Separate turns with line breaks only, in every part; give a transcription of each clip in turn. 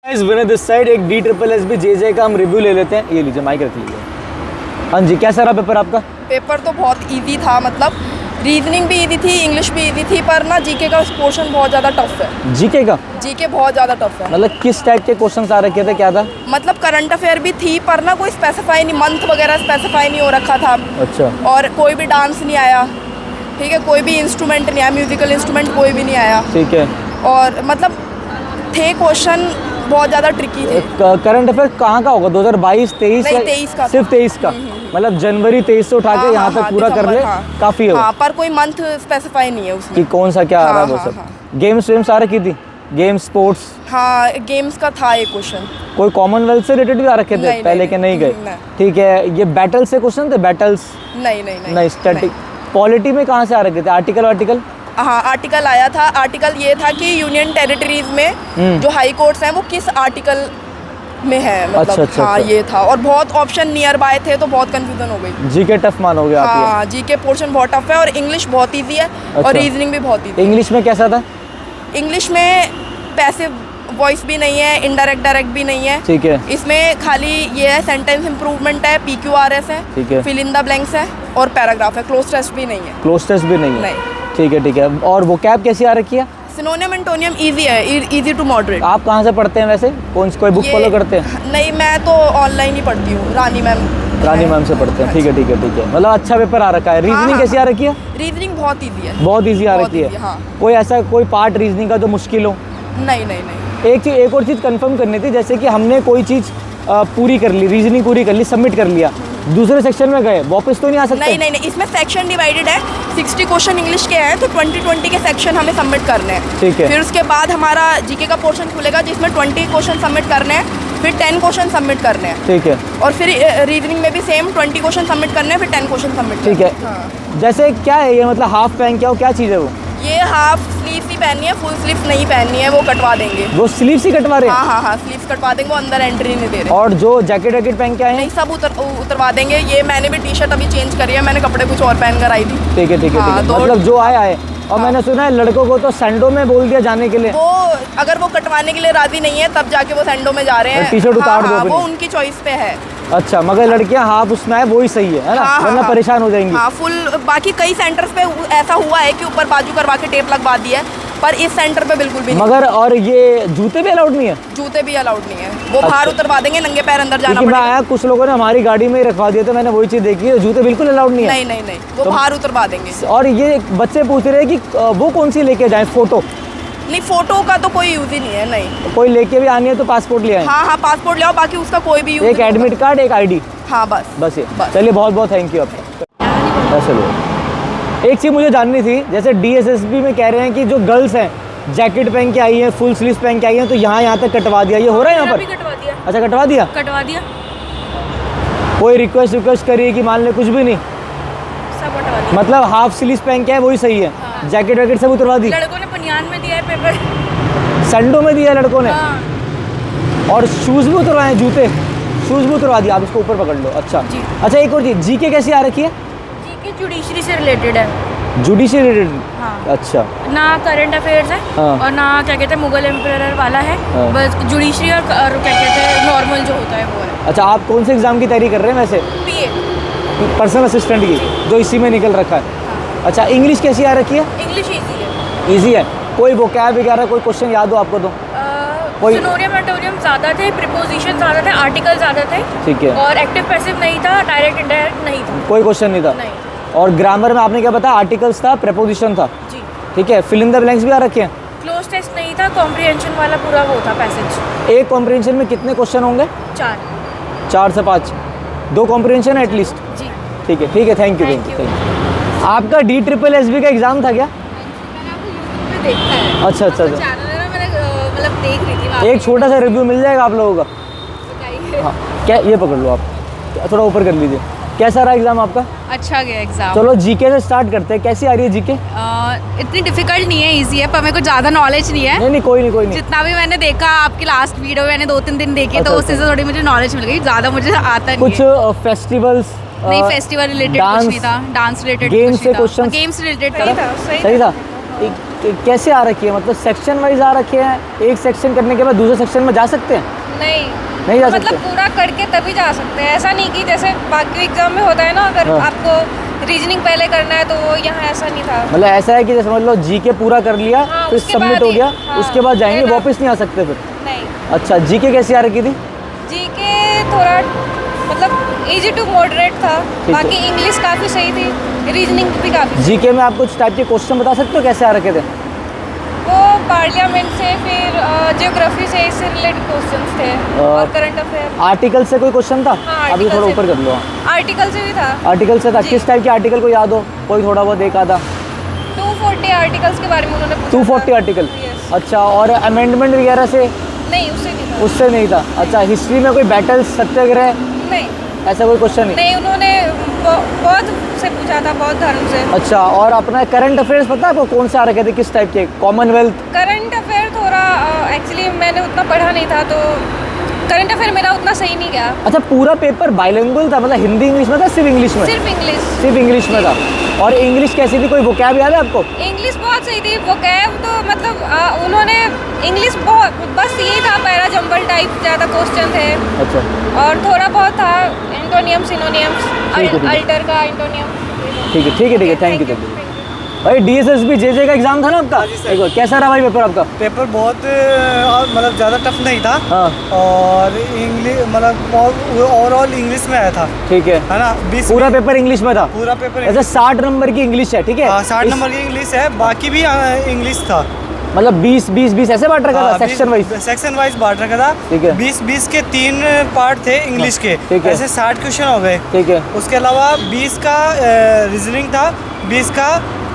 Guys winner this side एक DSSB JJ का हम रिव्यू ले लेते हैं। ये लीजिए माइक रख लीजिए। हाँ जी, कैसा रहा पेपर आपका?
पेपर तो बहुत इजी था, मतलब रीजनिंग भी इजी थी, इंग्लिश भी इजी थी, पर ना जीके का पोर्शन बहुत ज़्यादा टफ है।
जीके का?
जीके बहुत ज़्यादा टफ है।
मतलब किस टाइप के क्वेश्चंस आ रखे थे, क्या था?
मतलब करंट अफेयर भी थी, पर ना कोई स्पेसिफाई नहीं, मंथ वगैरह स्पेसिफाई नहीं हो रखा था।
अच्छा।
और कोई भी डांस नहीं आया, ठीक है, कोई भी इंस्ट्रूमेंट नहीं आया, म्यूजिकल इंस्ट्रूमेंट कोई भी नहीं आया।
ठीक है।
और मतलब थे क्वेश्चन बहुत ज़्यादा ट्रिकी थे।
करंट अफेयर कहाँ का होगा? 2022 23?
नहीं, 23 का।
सिर्फ 23 का? मतलब जनवरी 23 से उठा के यहाँ तक पूरा कर ले, काफ़ी है।
हाँ, पर कोई मंथ स्पेसिफाई नहीं है उसमें
कि कौन सा क्या आ रहा है वो सब। गेम्स वेम्स आ रखी थी? Games sports?
हाँ, गेम्स का था एक क्वेश्चन।
कोई कॉमनवेल्थ से रिलेटेड भी आ रखे थे पहले के? नहीं गए। ठीक है। ये बैटल से क्वेश्चन थे? बैटल्स नहीं, स्टैटिक पॉलिटी में कहाँ से आ रखे थे? आर्टिकल?
हाँ, आर्टिकल आया था। आर्टिकल ये था कि यूनियन टेरिटरीज में जो हाई कोर्ट्स हैं वो किस आर्टिकल में है, मतलब
अच्छा,
हाँ ये था। और बहुत ऑप्शन नियर बाय थे तो बहुत कंफ्यूजन हो गई।
जीके टफ मानोगे आप?
हाँ, जीके पोर्शन बहुत टफ है और इंग्लिश बहुत इजी है। और रीजनिंग भी बहुत इजी।
इंग्लिश में कैसा था?
इंग्लिश में पैसिव वॉइस भी नहीं है, इनडायरेक्ट डायरेक्ट भी नहीं है।
ठीक है।
इसमें खाली ये है, सेंटेंस इंप्रूवमेंट है, PQRS है,
ठीक है,
फिल इन द ब्लैंक्स है और पैराग्राफ है। क्लोज टेस्ट भी नहीं है।
क्लोज टेस्ट भी नहीं है?
नहीं।
ठीक है। और वो कैब कैसी आ रखी है?
सिनोनियम एंटोनियम इजी है, इजी टू मॉडरेट।
आप कहाँ से पढ़ते हैं वैसे? कोई बुक फॉलो करते हैं?
नहीं, मैं तो ऑनलाइन ही पढ़ती हूँ, रानी मैम से
पढ़ते हैं। ठीक है। मतलब अच्छा पेपर आ रखा है। रीजनिंग कैसी आ रखी है?
रीजनिंग बहुत इजी है।
बहुत इजी आ रखी है?
हाँ।
कोई ऐसा कोई पार्ट रीजनिंग का जो मुश्किल हो?
नहीं।
एक और चीज़ कंफर्म करनी थी, जैसे कि हमने कोई चीज़ पूरी कर ली, रीजनिंग पूरी कर ली, सबमिट कर लिया, दूसरे सेक्शन में गए, वापस तो नहीं आ सकते?
नहीं, इसमें सेक्शन डिवाइडेड है। 60 क्वेश्चन इंग्लिश के हैं तो 20 के सेक्शन हमें सबमिट करने हैं।
ठीक है।
फिर उसके बाद हमारा जीके का पोर्शन खुलेगा जिसमें 20 क्वेश्चन सबमिट करने हैं, फिर 10 क्वेश्चन सबमिट करने हैं।
ठीक है।
और फिर रीजनिंग में भी सेम 20 क्वेश्चन सबमिट करने हैं, फिर 10 क्वेश्चन सबमिट।
ठीक है। जैसे क्या है ये, मतलब हाफ पैंट क्या चीज़ है वो?
ये हाफ स्लीव ही पहननी है, फुल स्लीव नहीं पहननी है, वो कटवा देंगे।
वो स्लीव्स ही कटवा रहे हैं?
हाँ, स्लीव्स कटवा देंगे, वो अंदर एंट्री नहीं दे रहे।
और जो जैकेट पहन के आए हैं?
नहीं, सब उतरवा देंगे। ये मैंने भी टी-शर्ट अभी चेंज करी है, मैंने कपड़े कुछ और पहन कर आई थी।
ठीक है। मतलब जो आए। और मैंने सुना है लड़कों को तो सैंडो में बोल दिया जाने के लिए।
वो अगर वो कटवाने के लिए राजी नहीं है तब जाके वो सैंडो में जा रहे हैं।
टी-शर्ट उतार दो,
वो उनकी चॉइस पे है।
अच्छा, मगर लड़कियां हाफ उसमें है, वही सही है ना? वरना परेशान हो जाएंगी।
हाँ, फुल। बाकी कई सेंटर्स पे ऐसा हुआ है कि ऊपर बाजू करवा के टेप लगवा दी है, पर इस सेंटर पे बिल्कुल भी नहीं।
मगर और ये जूते भी अलाउड नहीं है?
जूते भी अलाउड नहीं है, वो बाहर उतरवा देंगे, नंगे पैर अंदर जाना
पड़ेगा। आया कुछ लोगों ने हमारी गाड़ी में ही रखवा दिया था, मैंने वही चीज़ देखी है, जूते बिल्कुल अलाउड नहीं है?
नहीं, वो बाहर उतरवा देंगे।
और ये बच्चे पूछ रहे हैं कि वो कौन सी लेके जाए, फोटो?
नहीं, फोटो का तो कोई यूज ही नहीं है। नहीं,
कोई लेके भी आनी है तो पासपोर्ट ले आए?
हाँ, पासपोर्ट ले आओ, बाकी उसका कोई भी यूज।
एक एडमिट कार्ड, एक ID।
हाँ, बस
ये। चलिए, बहुत थैंक यू आपका। चलो, एक चीज़ मुझे जाननी थी, जैसे DSSB में कह रहे हैं कि जो गर्ल्स हैं जैकेट पहन के आई हैं, फुल स्लीव पहन के आई हैं, तो यहाँ तक कटवा दिया, ये हो रहा है यहाँ पर? अच्छा, कटवा दिया। कोई रिक्वेस्ट करिए कि मान ले कुछ भी नहीं,
सब हटवा दिया।
मतलब हाफ स्लीव पहन के है वही सही है? हाँ। जैकेट सब उतरवा दी?
लड़कों ने बनियान में दिया है पेपर।
सैंडो में दिया लड़कों ने?
हाँ।
और शूज़ भी उतरवाए, जूते शूज़ भी उतरवा दिया। आप इसको ऊपर पकड़ लो। अच्छा, एक और चीज़, जीके कैसी आ रखी है?
जीके जुडिशरी से रिलेटेड है।
Judiciary related?
हाँ।
अच्छा।
ना करंट अफेयर्स है।
हाँ।
और ना क्या कहते हैं मुगल एम्पायर वाला है। हाँ। बस जुडिशरी और क्या कहते हैं नॉर्मल जो होता है वो है।
अच्छा, आप कौन से एग्ज़ाम की तैयारी कर रहे हैं वैसे?
PA,
पर्सनल असिस्टेंट की, जो इसी में निकल रखा है।
हाँ।
अच्छा, इंग्लिश कैसी आ रखी है?
इंग्लिश ईजी है।
ईजी है? कोई वोकैब वगैरह कोई क्वेश्चन याद हो आपको तो?
सिनोनियम एंटोनियम ज़्यादा थे, प्रीपोजिशन ज़्यादा थे, आर्टिकल ज़्यादा थे।
ठीक है।
और एक्टिव पैसिव नहीं था, डायरेक्ट इनडायरेक्ट नहीं था।
कोई क्वेश्चन नहीं था?
नहीं।
और ग्रामर में आपने क्या बताया? आर्टिकल्स था, प्रीपोजिशन था।
जी।
ठीक है। फिल इन द ब्लैंक्स भी आ रखे हैं?
क्लोज टेस्ट नहीं था, कॉम्प्रिहेंशन वाला पूरा वो था पैसेज।
एक कॉम्प्रिहेंशन में कितने क्वेश्चन होंगे? 4 से 5? 2 कॉम्प्रिहेंशन है एटलीस्ट?
जी।
ठीक है। Thank you. आपका DSSB का एग्ज़ाम था क्या?
देखा है।
अच्छा।
मतलब देख रही थी।
एक छोटा सा रिव्यू मिल जाएगा आप लोगों का? हाँ, क्या ये पकड़ लो, आप थोड़ा ऊपर कर लीजिए। कैसा रहा एग्ज़ाम आपका?
अच्छा गया एग्ज़ाम।
चलो, जीके से स्टार्ट करते हैं। कैसी आ रही है जीके?
इतनी डिफिकल्ट नहीं है, इजी है, पर मेरे को ज़्यादा नॉलेज नहीं है।
नहीं, कोई नहीं।
जितना भी मैंने देखा, आपकी लास्ट वीडियो मैंने 2-3 दिन देखी, तो उससे थोड़ी मुझे नॉलेज मिल गई। ज़्यादा मुझे आता नहीं।
कुछ फेस्टिवल्स?
नहीं, फेस्टिवल रिलेटेड कुछ नहीं था। डांस रिलेटेड,
गेम्स से क्वेश्चन?
गेम्स रिलेटेड
सही था। कैसे आ रखी है, मतलब सेक्शन वाइज आ रखे हैं, एक सेक्शन करने के बाद दूसरे सेक्शन में जा सकते हैं? नहीं जा सकते।
मतलब पूरा करके तभी जा सकते हैं, ऐसा नहीं कि जैसे बाकी एग्जाम में होता है ना, अगर
हाँ।
आपको रीजनिंग पहले करना है तो वो यहाँ ऐसा नहीं था।
मतलब ऐसा है कि जैसे समझ लो जीके पूरा कर लिया,
हाँ,
फिर
उसके
सबमिट
बाद
हो
ही-
गया,
हाँ,
उसके बाद जाएंगे,
फिर
वापस नहीं आ सकते फिर?
नहीं,
अच्छा, जीके कैसी आ रखी थी?
जीके थोड़ा मतलब इजी टू मॉडरेट था,
है।
बाकी इंग्लिश काफ़ी सही थी, रीजनिंग भी काफ़ी।
जीके में आप कुछ टाइप के क्वेश्चन बता सकते हो कैसे आ रखे थे?
वो पार्लियामेंट से, फिर जियोग्राफी से, इससे रिलेटेड क्वेश्चंस थे और करंट अफेयर।
आर्टिकल से कोई क्वेश्चन था?
हाँ,
अभी
article
थोड़ा
से
ऊपर
भी।
कर लो।
आर्टिकल से भी था।
आर्टिकल से था,
जी।
किस टाइप के आर्टिकल को याद हो? कोई थोड़ा बहुत एक आधा?
240 आर्टिकल्स के बारे में उन्होंने पूछा
240
था।
आर्टिकल।
Yes।
अच्छा, और अमेंडमेंट वगैरह से?
नहीं, उससे नहीं था।
उससे नहीं था। अच्छा, हिस्ट्री में कोई बैटल, सत्याग्रह,
नहीं
ऐसा कोई क्वेश्चन नहीं?
नहीं, उन्होंने बहुत से पूछा था, बहुत धर्म से।
अच्छा, और अपना करंट अफेयर्स पता है आपको कौन से आ रखे थे, किस टाइप के? कॉमनवेल्थ?
करंट अफेयर थोड़ा एक्चुअली मैंने उतना पढ़ा नहीं था, तो करंट अफेयर मेरा उतना सही नहीं गया।
अच्छा, पूरा पेपर बाइलिंगुअल था, मतलब हिंदी इंग्लिश में था, सिर्फ इंग्लिश में?
सिर्फ इंग्लिश।
सिर्फ इंग्लिश में था। और इंग्लिश कैसी थी, कोई वोकैब याद है आपको?
इंग्लिश बहुत सही थी, वोकैब तो मतलब उन्होंने इंग्लिश बहुत, बस यही था, पैरा जंबल टाइप ज़्यादा क्वेश्चन थे,
अच्छा,
और थोड़ा बहुत था एंटोनियम, सिनोनियम्स,
ठीक है।
अल्टर का एंटोनियम।
ठीक है, ठीक है, ठीक है, थैंक यू। भाई DSSB JJ का एग्जाम था ना आपका? एक बार, कैसा रहा भाई पेपर आपका?
पेपर बहुत मतलब ज़्यादा टफ नहीं था।
हाँ,
और इंग्लिश मतलब ओवरऑल इंग्लिश में आया था,
ठीक है
ना? 20
पूरा पेपर इंग्लिश में था?
पूरा पेपर
ऐसे 60 नंबर की इंग्लिश है, ठीक है?
60
इस-
नंबर की इंग्लिश है, बाकी भी इंग्लिश था।
मतलब 20 ऐसे बांट रखा था सेक्शन वाइज?
सेक्शन वाइज बांट रखा था।
ठीक है।
20 के 3 पार्ट थे इंग्लिश के,
ठीक है।
ऐसे 60 क्वेश्चन हो गए।
ठीक है।
उसके अलावा 20 का रीजनिंग था, 20 का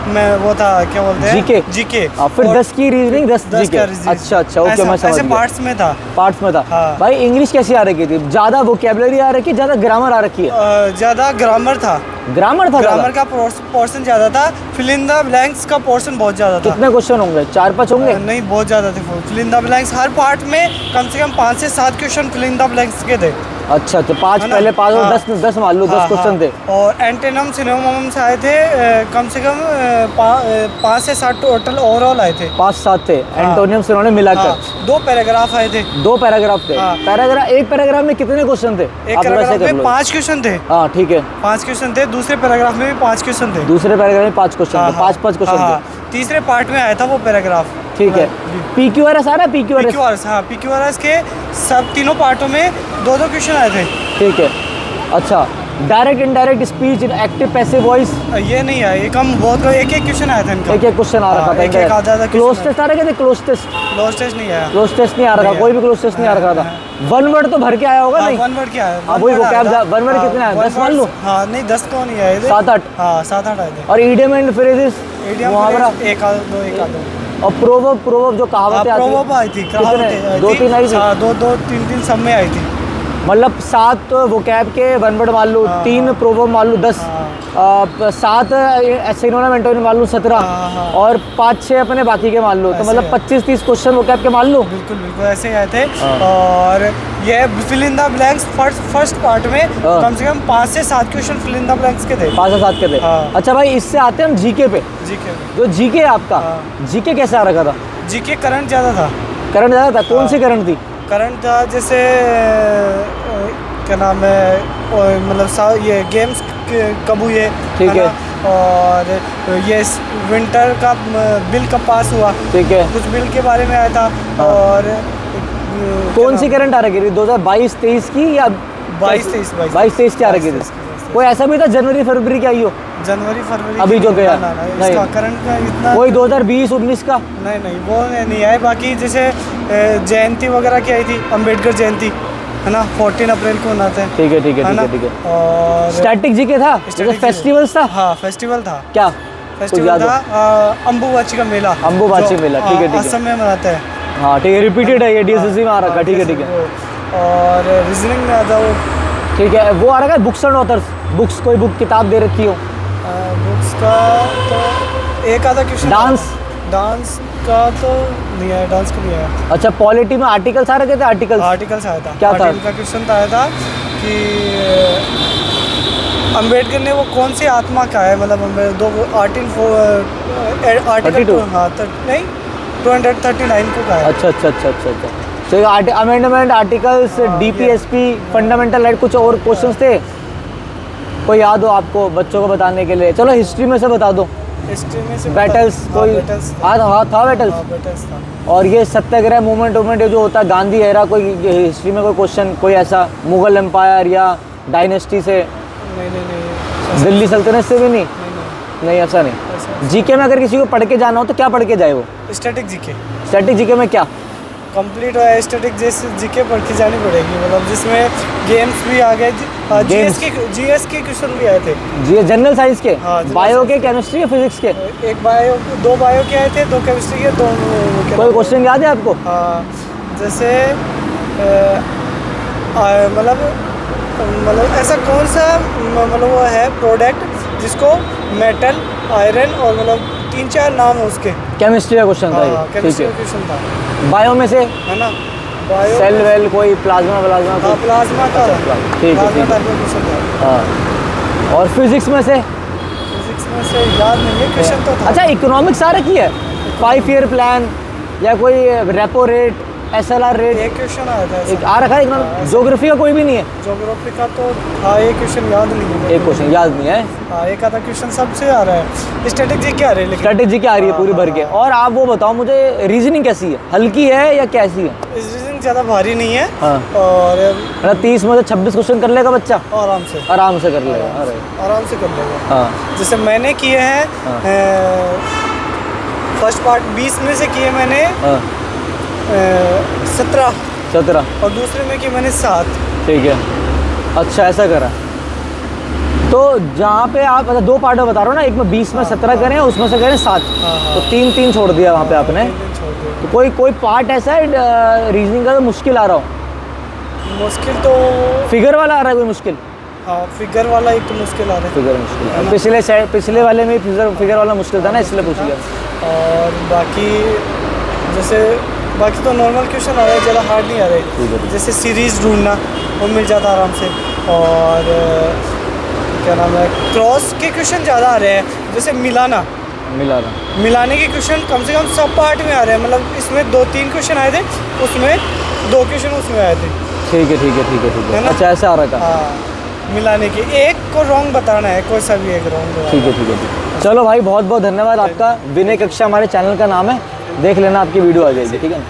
वो था, क्या बोलते हैं,
जीके।
जीके।
फिर 10 की रीजनिंग, 10
10
जीके।
का reasoning।
अच्छा, ओके, मैं समझ
ऐसे
गया।
पार्ट्स में था।
पार्ट्स में था।
हाँ।
भाई इंग्लिश कैसी आ रखी थी? ज्यादा वोकैबुलरी आ रखी है, ज्यादा ग्रामर आ रखी है?
ज़्यादा ग्रामर था।
ग्रामर था
ग्रामर
ज़्यादा?
का पोर्शन ज़्यादा था, फिल इन द ब्लैंक्स का पोर्शन बहुत ज़्यादा था।
कितने क्वेश्चन होंगे, 4-5 होंगे?
नहीं, बहुत ज़्यादा थे। फिल इन द ब्लैंक्स हर पार्ट में कम से कम 5 से 7 question fill in the blanks के थे।
अच्छा, तो 5
है ना?
पहले 5 और
हाँ।
10 मान लो, 10
हाँ,
क्वेश्चन थे।
और एंटेनम सिनोनिम से आए थे कम से कम 5 से 7 टोटल ओवरऑल आए थे।
5-7 थे
हाँ।
एंटोनियम सिनोनिम मिलाकर।
हाँ, 2 पैराग्राफ आए थे।
2 पैराग्राफ थे।
हाँ।
एक पैराग्राफ में कितने क्वेश्चन थे?
एक
आप थोड़ा सा
पैराग्राफ
कर
में
लो।
5 क्वेश्चन थे।
हाँ, ठीक है।
5 क्वेश्चन थे। दूसरे पैराग्राफ में भी 5 क्वेश्चन थे।
दूसरे पैराग्राफ में 5 क्वेश्चन
हाँ,
थे, 5-5 क्वेश्चन
हाँ,
थे।
तीसरे पार्ट में आया था वो पैराग्राफ।
ठीक है। PQRS आ रहा है? PQRS?
PQRS, हाँ, PQRS के सब तीनों पार्टों में 2-2 क्वेश्चन आए थे।
ठीक है। अच्छा, direct indirect speech, active passive voice,
ये नहीं आया, ये कम बहुत, एक क्वेश्चन आया था इनका।
एक क्वेश्चन आ रखा
हाँ,
था।
एक आधा आधा
क्लोज
question
टेस्ट आ रखे थे? Cloze test?
क्लोज टेस्ट नहीं आया।
क्लोज टेस्ट नहीं आ रखा,
नहीं
कोई
आया।
भी क्लोज टेस्ट नहीं आ रखा था।
हाँ।
1 वर्ड तो भर के आया होगा?
हाँ,
नहीं,
1 वर्ड क्या है?
हाँ, वही vocab वन वर्ड कितने आए? 10 मान लो?
हाँ, नहीं 10 तो नहीं आए थे।
7-8?
हाँ, 7-8 आए थे।
और इडियम एंड फ्रेजेस,
Idiom
मुहावरा,
phrase एक आध दो।
और प्रोवर्ब जो कहावतें आती
प्रोवर्ब आई थी, कहावतें आई थी।
2-3 आई थी?
हाँ, 2-3 सब में आई थी।
मतलब 7 वोकैब के 1 वर्ड मान लो,
हाँ,
3 प्रोवर्ब मान लो, 10, 7 सिनोनिम एंटोनिम मान लो, 17,
हाँ, हाँ।
और 5-6 अपने बाकी के मान लो, तो
ऐसे
मतलब
है।
25-30 क्वेश्चन वोकैब के मान लो।
बिल्कुल बिल्कुल ऐसे ही आए थे।
हाँ।
और ये fill in the blanks first part में
हाँ।
कम से कम 5 से 7 question fill in the blanks के थे।
5 से 7 के थे।
हाँ।
अच्छा भाई, इससे आते हैं हम जीके पे।
जीके
जो जीके है आपका,
हाँ।
जीके कैसे आ रखा था?
जीके करंट ज़्यादा था।
करंट ज़्यादा था? कौन
हाँ।
सी करंट थी?
करंट था जैसे क्या नाम है, मतलब ये गेम्स कब हुए,
ठीक
ना? और ये विंटर का बिल कब पास हुआ,
ठीक है।
कुछ बिल के बारे में आया था।
हाँ।
और
कौन सी करंट आ रखी थी? 2022-23 की या 22-23 की आ रखी थी? कोई ऐसा भी था जनवरी फरवरी की आई हो?
जनवरी फरवरी
अभी जो गया?
ना,
नहीं।
इसका करंट का इतना
कोई 2020-19 का?
नहीं वो नहीं आए। बाकी जैसे जयंती वगैरह की आई थी, अंबेडकर जयंती, है ना, 14 अप्रैल को मनाते हैं।
ठीक है, ठीक है,
है
ठीक
ना?
है, ठीक है।
और
स्टैटिक जीके था? जैसे
Static
फेस्टिवल्स था?
हाँ, फेस्टिवल था।
क्या कुछ
फेस्टिवल
याद हो?
था अम्बुबाची का मेला।
अम्बुबाची
जो,
मेला, ठीक है, ठीक है।
असम में मनाते हैं।
हाँ, ठीक है, रिपीटेड है ये, DSSB में आ रखा, ठीक है, ठीक है।
और रीजनिंग में आता वो
ठीक है, वो आ रखा है बुक्स एंड ऑथर्स, बुक्स, कोई बुक किताब दे रखी हो?
बुक्स का तो एक आधा क्वेश्चन। डांस का तो नहीं आया, डांस का नहीं आया।
अच्छा, पॉलिटी में आर्टिकल्स आ रखे थे? आर्टिकल्स
आर्टिकल्स आया था।
क्या था?
आर्टिकल का क्वेश्चन तो आया था कि अम्बेडकर ने वो कौन सी आत्मा का है, मतलब दो आर्टिकल
32?
हाँ नहीं 239 को कहा है।
अच्छा अच्छा अच्छा अच्छा अच्छा। तो amendment articles DPSP fundamental right, कुछ और क्वेश्चंस थे कोई याद हो आपको बच्चों को बताने के लिए? चलो हिस्ट्री में से बता दो।
हिस्ट्री में से
बैटल्स कोई
बैटल्स
हाँ था बैटल्स।
बैटल्स था।
और ये सत्याग्रह मूवमेंट ये जो होता है गांधी एरा, कोई हिस्ट्री में कोई क्वेश्चन कोई ऐसा मुगल एम्पायर या डायनेस्टी से?
नहीं
दिल्ली सल्तनत से भी नहीं? नहीं ऐसा नहीं। जीके में अगर किसी को पढ़ के जाना हो तो क्या पढ़ के जाए वो?
स्टैटिक जीके
स्टैटिक जीके में क्या?
कंप्लीट है स्टैटिक जैसे जीके पढ़ के जानी पड़ेगी, मतलब जिसमें गेम्स भी आ गए, जीएस के क्वेश्चन भी आए थे।
जी जनरल साइंस के?
हाँ,
बायो के, केमिस्ट्री या फिजिक्स के?
एक बायो, दो बायो के आए थे, दो केमिस्ट्री के, दो
कोई क्वेश्चन याद है आपको?
हाँ जैसे मतलब ऐसा कौन सा मतलब वो है प्रोडक्ट जिसको मेटल, आयरन और मतलब 3-4 नाम है उसके।
केमिस्ट्री का क्वेश्चन था ये, ठीक
केमिस्ट्री
है।
का क्वेश्चन था।
बायो में से
है ना, बायो
सेल वेल कोई प्लाज्मा
हाँ प्लाज्मा का
ठीक है,
प्लाज्मा
ठीक है।
टाइप का क्वेश्चन था।
हाँ। और फिजिक्स में से?
फिजिक्स में से याद नहीं है, क्वेश्चन तो था।
अच्छा इकोनॉमिक्स आ रखी है? 5 ईयर प्लान या कोई रेपो रेट, SLR रेट?
एक क्वेश्चन आया था
एक आ रखा है इकोनॉमिक्स। ज्योग्राफी का कोई भी नहीं है?
ज्योग्राफी का तो हाँ एक क्वेश्चन याद नहीं है।
एक क्वेश्चन याद नहीं है।
हाँ एक आधा क्वेश्चन सबसे आ रहा है। स्ट्रेटेजी क्या आ रही है लेकिन?
स्ट्रेटेजी की आ रही है पूरी भर के। और आप वो बताओ मुझे, रीजनिंग कैसी है? हल्की है या कैसी है?
रीजनिंग ज़्यादा भारी नहीं है।
हाँ।
और
मतलब 30 में से 26 क्वेश्चन कर लेगा बच्चा?
आराम से
कर लेगा। अरे
आराम से कर लेगा।
हाँ
जैसे मैंने किए हैं फर्स्ट पार्ट 20 में से किए मैंने
हाँ
17 और दूसरे में किए मैंने 7।
ठीक है। अच्छा ऐसा करा। तो जहाँ पे आप मतलब 2 पार्ट में बता रहे हो ना, एक में 20 में 17 करें, उसमें से करें 7, तो 3 छोड़ दिया वहाँ पे आपने। तो कोई पार्ट ऐसा है रीजनिंग का तो मुश्किल आ रहा हो?
मुश्किल तो
फिगर वाला आ रहा है कोई मुश्किल?
हाँ फिगर वाला एक तो मुश्किल आ रहा है।
फिगर मुश्किल। पिछले वाले में फिगर वाला मुश्किल था ना, इसलिए पूछ लिया।
और बाकी तो नॉर्मल क्वेश्चन आ रहे हैं, ज़्यादा हार्ड नहीं आ रहे। जैसे सीरीज़ ढूंढना वो मिल जाता आराम से। और क्या नाम है, क्रॉस के क्वेश्चन ज़्यादा आ रहे हैं। जैसे मिलाने के क्वेश्चन कम से कम सब पार्ट में आ रहे हैं। मतलब इसमें 2-3 क्वेश्चन आए थे, उसमें 2 क्वेश्चन उसमें आए थे।
ठीक है ना? अच्छा ऐसा आ रहा था।
हाँ मिलाने के एक को रॉन्ग बताना है, कोई सा भी एक रॉन्ग।
ठीक है। चलो भाई बहुत बहुत धन्यवाद आपका। विनय कक्षा हमारे चैनल का नाम है, देख लेना, आपकी वीडियो आ जाएगी। ठीक है ना?